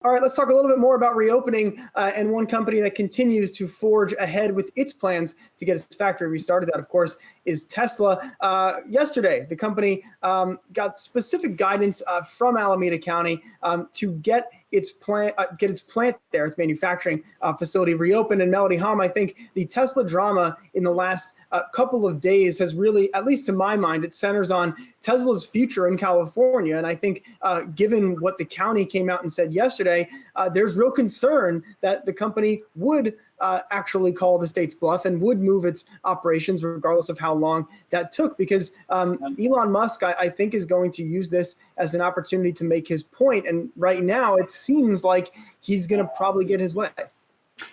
All right, let's talk a little bit more about reopening and one company that continues to forge ahead with its plans to get its factory restarted. That, of course, is Tesla. Yesterday, the company got specific guidance from Alameda County to get its plant there, its manufacturing facility reopened. And Melody Hahm, I think the Tesla drama in the last couple of days has really, at least to my mind, it centers on Tesla's future in California. And I think given what the county came out and said yesterday, there's real concern that the company would actually call the state's bluff and would move its operations regardless of how long that took, because Elon Musk, I think, is going to use this as an opportunity to make his point. And right now, it seems like he's going to probably get his way.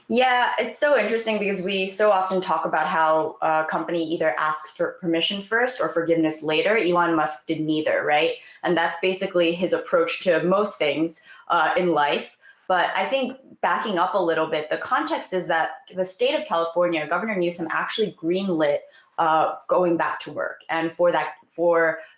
Yeah, it's so interesting because we so often talk about how a company either asks for permission first or forgiveness later. Elon Musk did neither, right? And that's basically his approach to most things in life. But I think backing up a little bit, the context is that the state of California, Governor Newsom actually greenlit going back to work and for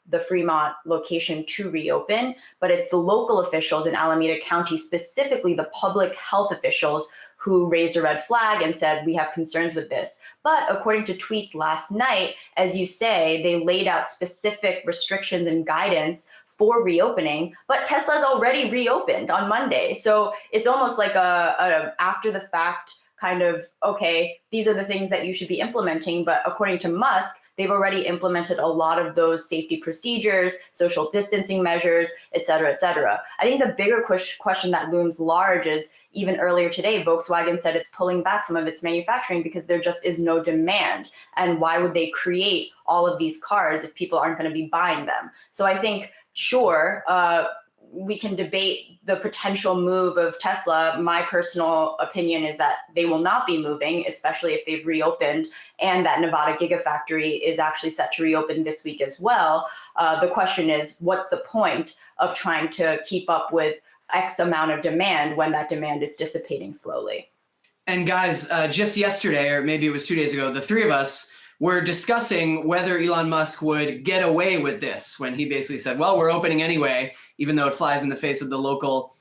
the Fremont location to reopen. But it's the local officials in Alameda County, specifically the public health officials, who raised a red flag and said, we have concerns with this. But according to tweets last night, as you say, they laid out specific restrictions and guidance for reopening, but Tesla's already reopened on Monday. So it's almost like a after the fact kind of, okay, these are the things that you should be implementing. But according to Musk, they've already implemented a lot of those safety procedures, social distancing measures, et cetera, et cetera. I think the bigger question that looms large is, even earlier today, Volkswagen said it's pulling back some of its manufacturing because there just is no demand. And why would they create all of these cars if people aren't going to be buying them? So I think, sure, we can debate the potential move of Tesla. My personal opinion is that they will not be moving, especially if they've reopened, and that Nevada Gigafactory is actually set to reopen this week as well. The question is, what's the point of trying to keep up with X amount of demand when that demand is dissipating slowly? And guys, just yesterday, or maybe it was 2 days ago, the three of us were discussing whether Elon Musk would get away with this when he basically said, well, we're opening anyway, even though it flies in the face of the local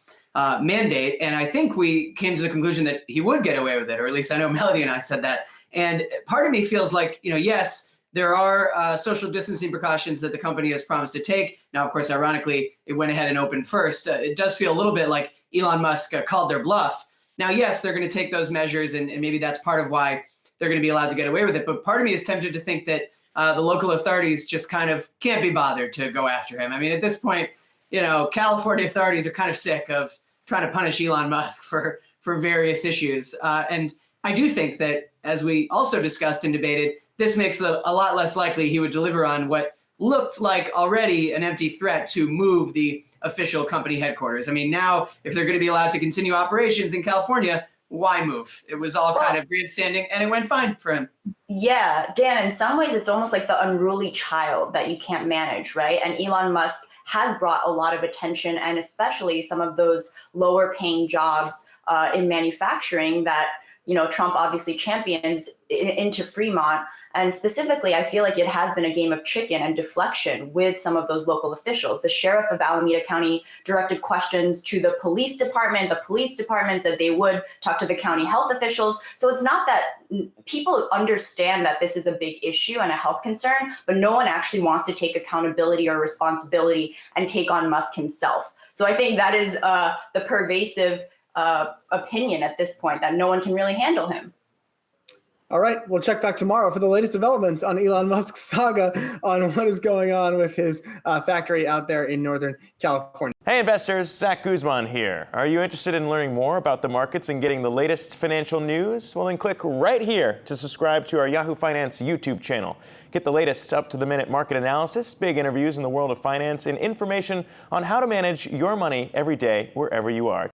mandate. And I think we came to the conclusion that he would get away with it, or at least I know Melody and I said that. And part of me feels like, yes, there are social distancing precautions that the company has promised to take. Now, of course, ironically, it went ahead and opened first. It does feel a little bit like Elon Musk called their bluff. Now, yes, they're going to take those measures, and maybe that's part of why they're going to be allowed to get away with it. But part of me is tempted to think that the local authorities just kind of can't be bothered to go after him. I mean, at this point, California authorities are kind of sick of trying to punish Elon Musk for various issues. And I do think that, as we also discussed and debated, this makes a lot less likely he would deliver on what looked like already an empty threat to move the official company headquarters. I mean, now, if they're going to be allowed to continue operations in California, why move? It was all kind of grandstanding, and it went fine for him. Yeah, Dan, in some ways, it's almost like the unruly child that you can't manage, right? And Elon Musk has brought a lot of attention, and especially some of those lower paying jobs in manufacturing that Trump obviously champions into Fremont. And specifically, I feel like it has been a game of chicken and deflection with some of those local officials. The sheriff of Alameda County directed questions to the police department. The police department said they would talk to the county health officials. So it's not that people understand that this is a big issue and a health concern, but no one actually wants to take accountability or responsibility and take on Musk himself. So I think that is the pervasive opinion at this point, that no one can really handle him. All right, we'll check back tomorrow for the latest developments on Elon Musk's saga on what is going on with his factory out there in Northern California. Hey investors, Zach Guzman here. Are you interested in learning more about the markets and getting the latest financial news? Well, then click right here to subscribe to our Yahoo Finance YouTube channel. Get the latest up-to-the-minute market analysis, big interviews in the world of finance, and information on how to manage your money every day wherever you are.